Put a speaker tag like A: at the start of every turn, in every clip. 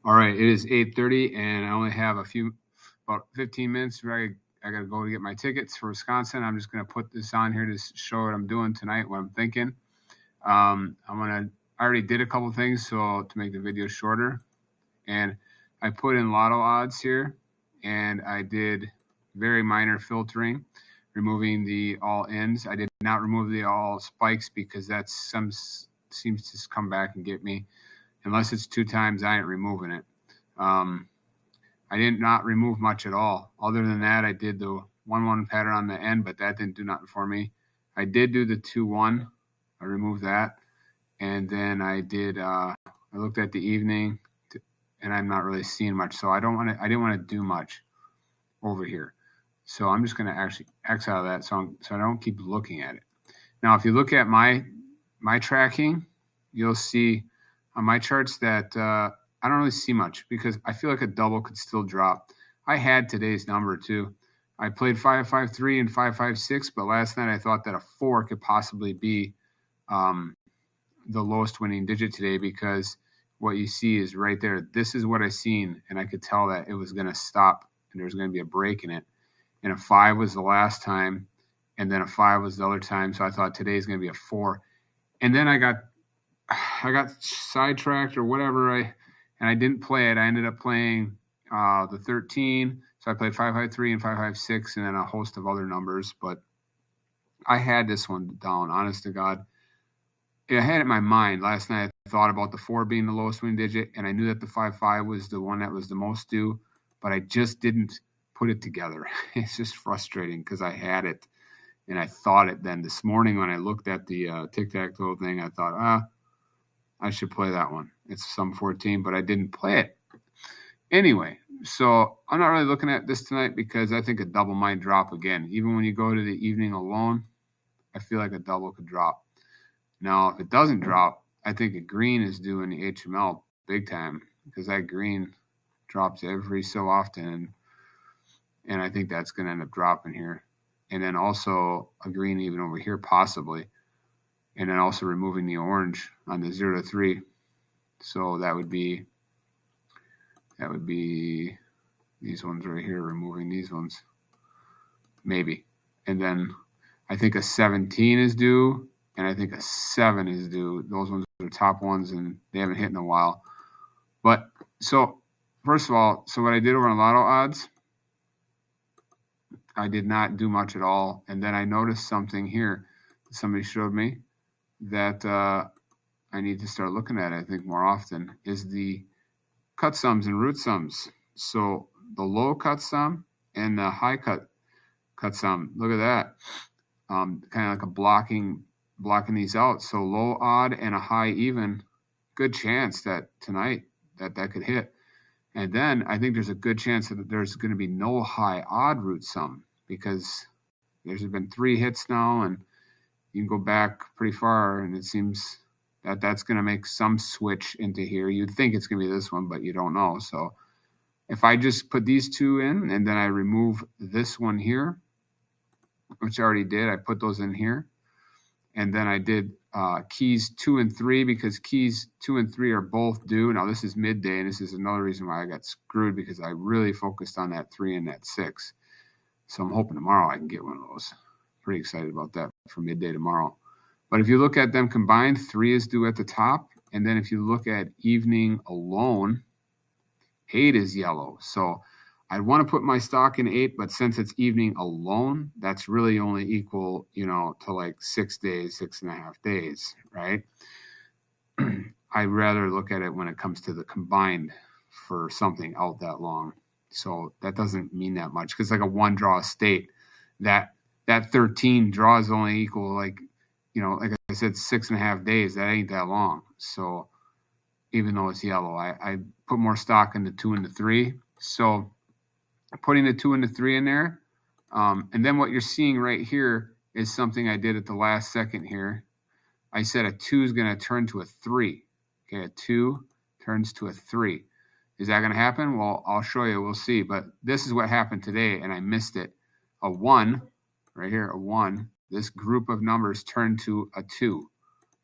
A: All right, it is 8:30, and I only have about 15 minutes. I got to go to get my tickets for Wisconsin. I'm just going to put this on here to show what I'm doing tonight, what I'm thinking. I already did a couple things to make the video shorter, and I put in lotto odds here, and I did very minor filtering, removing the all ends. I did not remove the all spikes because that seems to come back and get me. Unless it's 2 times, I ain't removing it. I did not remove much at all. Other than that, I did the 1-1 pattern on the end, but that didn't do nothing for me. I did do the 2-1. I removed that. And then I looked at the evening, and I'm not really seeing much. So I didn't want to do much over here. So I'm just going to actually X out of that so I don't keep looking at it. Now, if you look at my tracking, you'll see on my charts that I don't really see much because I feel like a double could still drop. I had today's number too. I played 553 and 556, but last night I thought that a 4 could possibly be the lowest winning digit today because what you see is right there. This is what I seen, and I could tell that it was going to stop and there was going to be a break in it. And a 5 was the last time, and then a 5 was the other time. So I thought today's going to be a 4. And then I got sidetracked or whatever, and I didn't play it. I ended up playing the 13. So I played 553 and 556 and then a host of other numbers. But I had this one down, honest to God. I had it in my mind. Last night I thought about the 4 being the lowest winning digit, and I knew that the 5-5 was the one that was the most due, but I just didn't put it together. It's just frustrating because I had it, and I thought it then. This morning when I looked at the tic-tac-toe thing, I thought, I should play that one. It's some 14, but I didn't play it. Anyway, so I'm not really looking at this tonight because I think a double might drop again. Even when you go to the evening alone, I feel like a double could drop. Now, if it doesn't drop, I think a green is due in the HML big time because that green drops every so often, and I think that's going to end up dropping here. And then also a green even over here possibly. And then also removing the orange on the 0 to 3. So that would be these ones right here, removing these ones. Maybe. And then I think a 17 is due, and I think a 7 is due. Those ones are the top ones, and they haven't hit in a while. But so first of all, so what I did over on Lotto odds, I did not do much at all. And then I noticed something here that somebody showed me that I need to start looking at, I think, more often, is the cut sums and root sums. So the low cut sum and the high cut sum, look at that. Kind of like a blocking these out. So low odd and a high even, good chance that tonight that could hit. And then I think there's a good chance that there's going to be no high odd root sum because there's been 3 hits now, and you can go back pretty far, and it seems that that's going to make some switch into here. You'd think it's going to be this one, but you don't know. So if I just put these 2 in and then I remove this one here, which I already did, I put those in here. And then I did keys 2 and 3 because keys 2 and 3 are both due. Now this is midday, and this is another reason why I got screwed because I really focused on that 3 and that 6. So I'm hoping tomorrow I can get one of those. Pretty excited about that for midday tomorrow. But if you look at them combined, 3 is due at the top. And then if you look at evening alone, 8 is yellow. So I want to put my stock in 8, but since it's evening alone, that's really only equal, to like 6 days, 6.5 days, right? I'd rather look at it when it comes to the combined for something out that long. So that doesn't mean that much because like a 1 draw state, that 13 draws only equal like I said, 6.5 days. That ain't that long. So even though it's yellow, I put more stock in the 2 and the 3. So putting the 2 and the 3 in there. And then what you're seeing right here is something I did at the last second here. I said a 2 is going to turn to a 3. Okay, a 2 turns to a 3. Is that going to happen? Well, I'll show you. We'll see. But this is what happened today, and I missed it. A 1, right here, a 1. This group of numbers turned to a 2.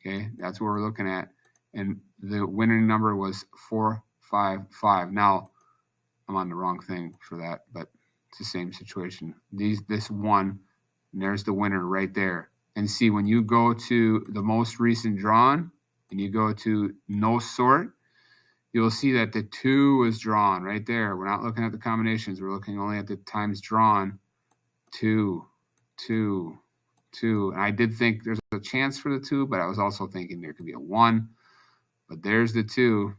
A: Okay, that's what we're looking at. And the winning number was 4, 5, 5. Now, I'm on the wrong thing for that, but it's the same situation. This 1, and there's the winner right there. And see, when you go to the most recent drawn and you go to no sort, you'll see that the 2 was drawn right there. We're not looking at the combinations. We're looking only at the times drawn. 2, 2, 2. And I did think there's a chance for the 2, but I was also thinking there could be a 1. But there's the 2.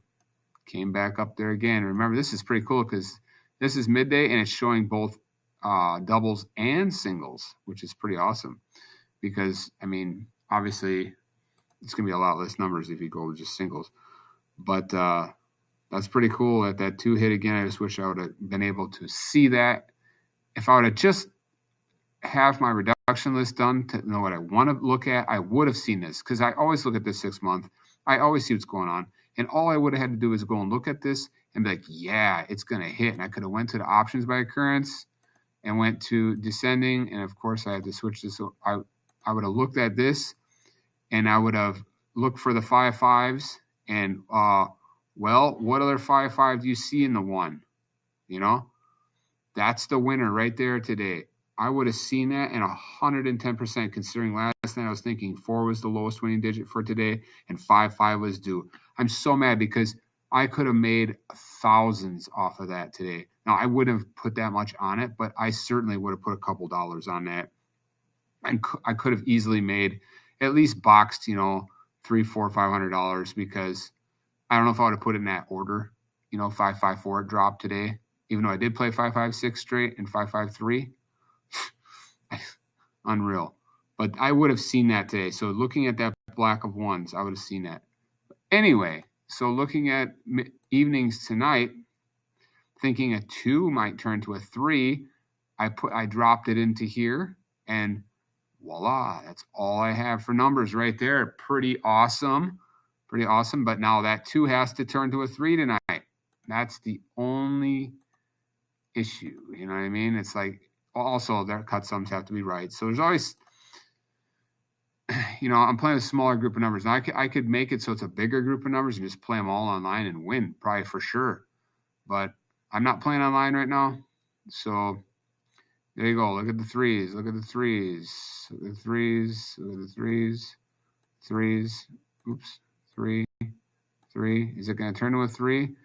A: Came back up there again. Remember, this is pretty cool because this is midday and it's showing both doubles and singles, which is pretty awesome. Because, I mean, obviously, it's going to be a lot less numbers if you go with just singles. But that's pretty cool that that 2 hit again. I just wish I would have been able to see that. If I would have just have my reduction list done to know what I want to look at, I would have seen this because I always look at this 6 month. I always see what's going on. And all I would have had to do is go and look at this and be like, yeah, it's going to hit. And I could have went to the options by occurrence and went to descending. And, of course, I had to switch this. So I would have looked at this and I would have looked for the 5 5s. And, well, what other 5 5 do you see in the 1? You know, that's the winner right there today. I would have seen that in 110%, considering last night I was thinking 4 was the lowest winning digit for today and 5 5 was due. I'm so mad because I could have made thousands off of that today. Now, I wouldn't have put that much on it, but I certainly would have put a couple dollars on that. And I could have easily made at least boxed, $300, $400, $500 because I don't know if I would have put it in that order. 5 5 4 dropped today, even though I did play 5 5 6 straight and 5 5 3. Unreal. But I would have seen that today. So looking at that black of 1s, I would have seen that. Anyway, so looking at evenings tonight, thinking a 2 might turn to a 3, I dropped it into here, and voila, that's all I have for numbers right there. Pretty awesome. Pretty awesome. But now that 2 has to turn to a 3 tonight. That's the only issue. You know what I mean? It's like, also, their cut sums have to be right. So there's always, I'm playing a smaller group of numbers. Now, I could make it so it's a bigger group of numbers and just play them all online and win, probably for sure. But I'm not playing online right now. So there you go. Look at the 3s. Look at the 3s. Look at the 3s. Look at the 3s. 3s. Oops. 3. 3. Is it going to turn to a 3?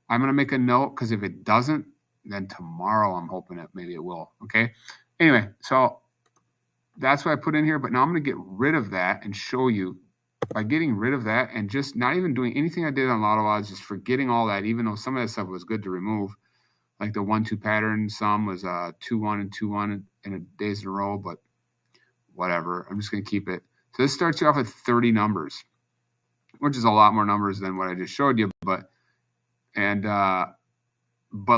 A: I'm going to make a note because if it doesn't, then tomorrow I'm hoping that maybe it will. Okay. Anyway, so that's what I put in here. But now I'm going to get rid of that and show you by getting rid of that and just not even doing anything I did on Lotto odds, just forgetting all that, even though some of that stuff was good to remove. Like the 1-2 pattern, some was 2-1 and 2-1 in a days in a row, but whatever. I'm just going to keep it. So this starts you off at 30 numbers, which is a lot more numbers than what I just showed you. But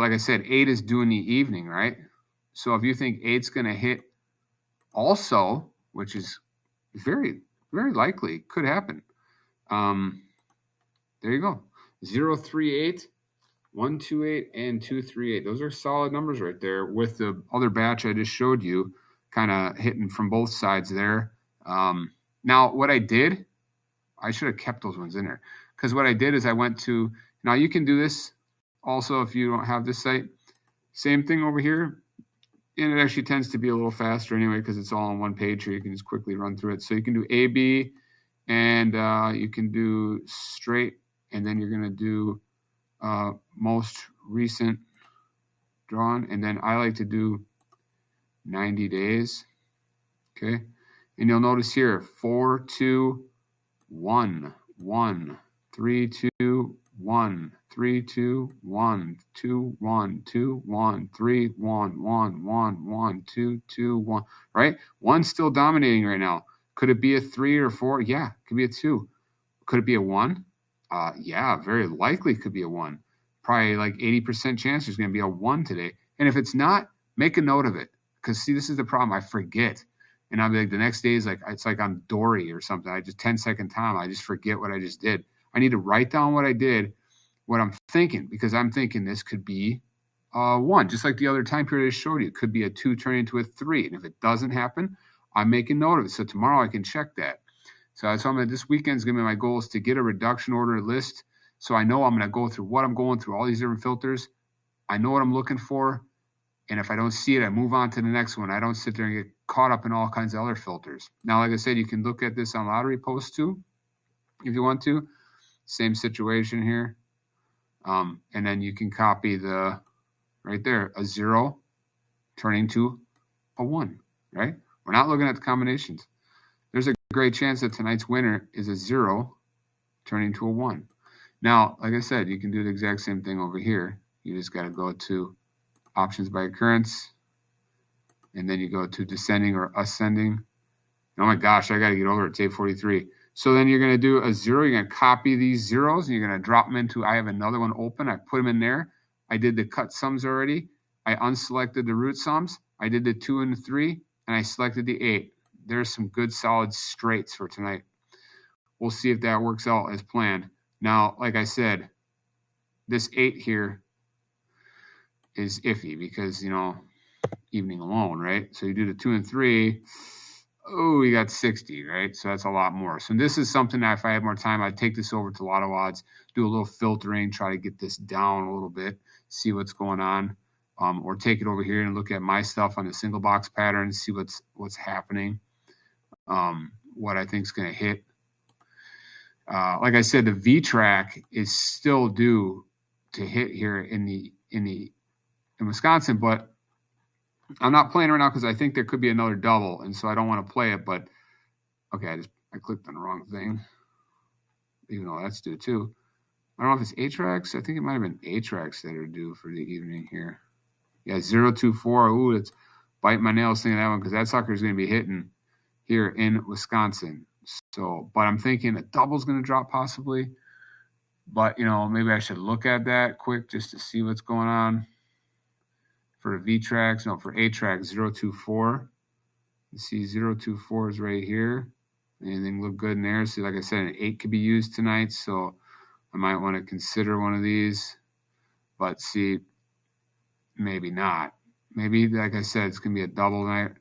A: like I said, 8 is due in the evening, right? So if you think 8's going to hit also, which is very, very likely, could happen. There you go. 038, 128, and 238. Those are solid numbers right there with the other batch I just showed you kind of hitting from both sides there. Now, what I did, I should have kept those ones in there because what I did is I went to, now you can do this also if you don't have this site. Same thing over here. And it actually tends to be a little faster anyway because it's all on one page here. You can just quickly run through it. So you can do A, B, and you can do straight, and then you're going to do most recent drawn. And then I like to do 90 days. Okay. And you'll notice here 4, 2, 1, 1, 3, 2, 1, 3, 2, 1, 2, 1, 2, 1, 3, 1, 1, 1, 1, 2, 2, 1, right? 1's still dominating right now. Could it be a 3 or 4? Yeah, it could be a 2. Could it be a 1? Yeah, very likely could be a 1. Probably like 80% chance there's going to be a 1 today. And if it's not, make a note of it. Because see, this is the problem. I forget. And I'll be like, the next day is like, it's like I'm Dory or something. I just 10-second time. I just forget what I just did. I need to write down what I did, what I'm thinking, because I'm thinking this could be 1, just like the other time period I showed you. It could be a 2 turning into a 3. And if it doesn't happen, I'm making note of it. So tomorrow I can check that. So that's why this weekend's going to be my goal is to get a reduction order list So I know I'm going to go through what I'm going through, all these different filters. I know what I'm looking for. And if I don't see it, I move on to the next one. I don't sit there and get caught up in all kinds of other filters. Now, like I said, you can look at this on lottery post too, if you want to. Same situation here. And then you can copy the, right there, a 0 turning to a 1, right? We're not looking at the combinations. There's a great chance that tonight's winner is a 0 turning to a 1. Now, like I said, you can do the exact same thing over here. You just got to go to options by occurrence, and then you go to descending or ascending. Oh my gosh, I got to get over it. It's 8:43. So then you're going to do a 0. You're going to copy these zeros, and you're going to drop them into, I have another one open. I put them in there. I did the cut sums already. I unselected the root sums. I did the 2 and the 3, and I selected the 8. There's some good solid straights for tonight. We'll see if that works out as planned. Now, like I said, this 8 here is iffy because, evening alone, right? So you do the 2 and 3. Oh, you got 60, right? So that's a lot more. So this is something that if I had more time, I'd take this over to Lotto Odds, do a little filtering, try to get this down a little bit, see what's going on, or take it over here and look at my stuff on the single box pattern, see what's happening, what I think is going to hit. Like I said, the V track is still due to hit here in Wisconsin, but I'm not playing right now because I think there could be another double, and so I don't want to play it. But okay, I clicked on the wrong thing, even though that's due too. I don't know if it's A-Tracks. I think it might have been A-Tracks that are due for the evening here. Yeah, 024. Ooh, it's bite my nails thinking of that one because that sucker is going to be hitting here in Wisconsin. So, but I'm thinking a double's going to drop possibly. But, maybe I should look at that quick just to see what's going on. For V-Tracks, no, for A-Tracks, 024. You see 024 is right here. Anything look good in there? See, like I said, an 8 could be used tonight, so I might want to consider one of these. But see, maybe not. Maybe, like I said, it's going to be a double night.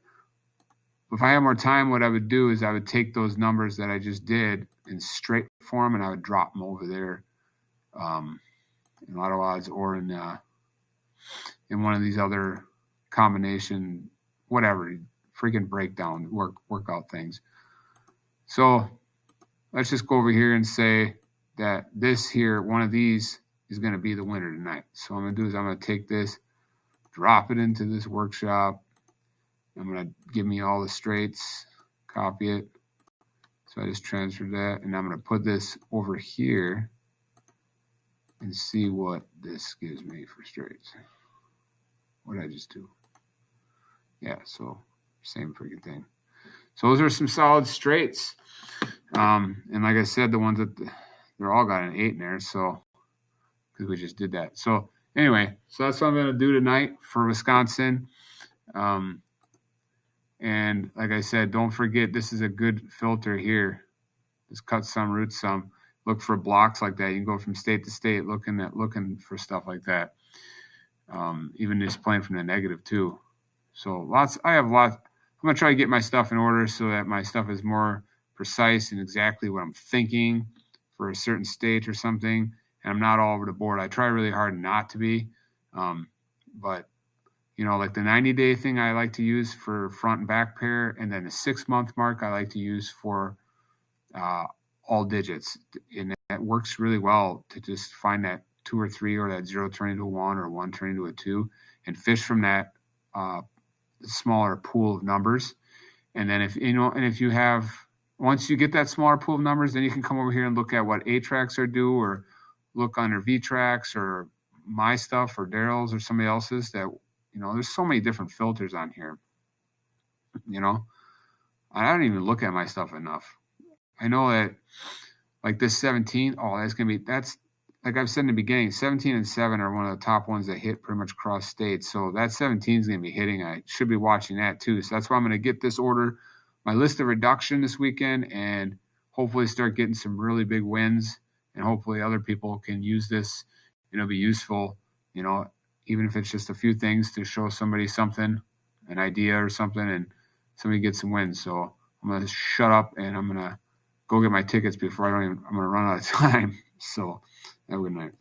A: If I had more time, what I would do is I would take those numbers that I just did in straight form, and I would drop them over there in Lotto Odds or in one of these other combination, whatever, freaking breakdown, workout things. So let's just go over here and say that this here, one of these is going to be the winner tonight. So what I'm going to do is I'm going to take this, drop it into this workshop. I'm going to give me all the straights, copy it. So I just transferred that, and I'm going to put this over here and see what this gives me for straights. What did I just do? Yeah, so same freaking thing. So those are some solid straights. And like I said, the ones that they're all got an 8 in there, so because we just did that. So anyway, so that's what I'm going to do tonight for Wisconsin. And like I said, don't forget, this is a good filter here. Just cut some, root some. Look for blocks like that. You can go from state to state looking for stuff like that. Even just playing from the negative too. So I have lots. I'm going to try to get my stuff in order so that my stuff is more precise and exactly what I'm thinking for a certain state or something. And I'm not all over the board. I try really hard not to be. But like the 90-day thing I like to use for front and back pair, and then the 6-month mark I like to use for all digits. And that works really well to just find that 2 or 3 or that 0 turning to a 1 or 1 turning to a 2 and fish from that smaller pool of numbers. And then if you have, once you get that smaller pool of numbers, then you can come over here and look at what A-Tracks are due, or look under V-Tracks or my stuff or Daryl's or somebody else's. That there's so many different filters on here. I don't even look at my stuff enough. I know that like this 17, that's like I've said in the beginning, 17 and 7 are one of the top ones that hit pretty much cross states. So that 17 is going to be hitting. I should be watching that too. So that's why I'm going to get this order, my list of reduction this weekend, and hopefully start getting some really big wins. And hopefully other people can use this, be useful, even if it's just a few things to show somebody something, an idea or something, and somebody gets some wins. So I'm going to shut up and I'm going to go get my tickets before I'm going to run out of time. So Have a good night.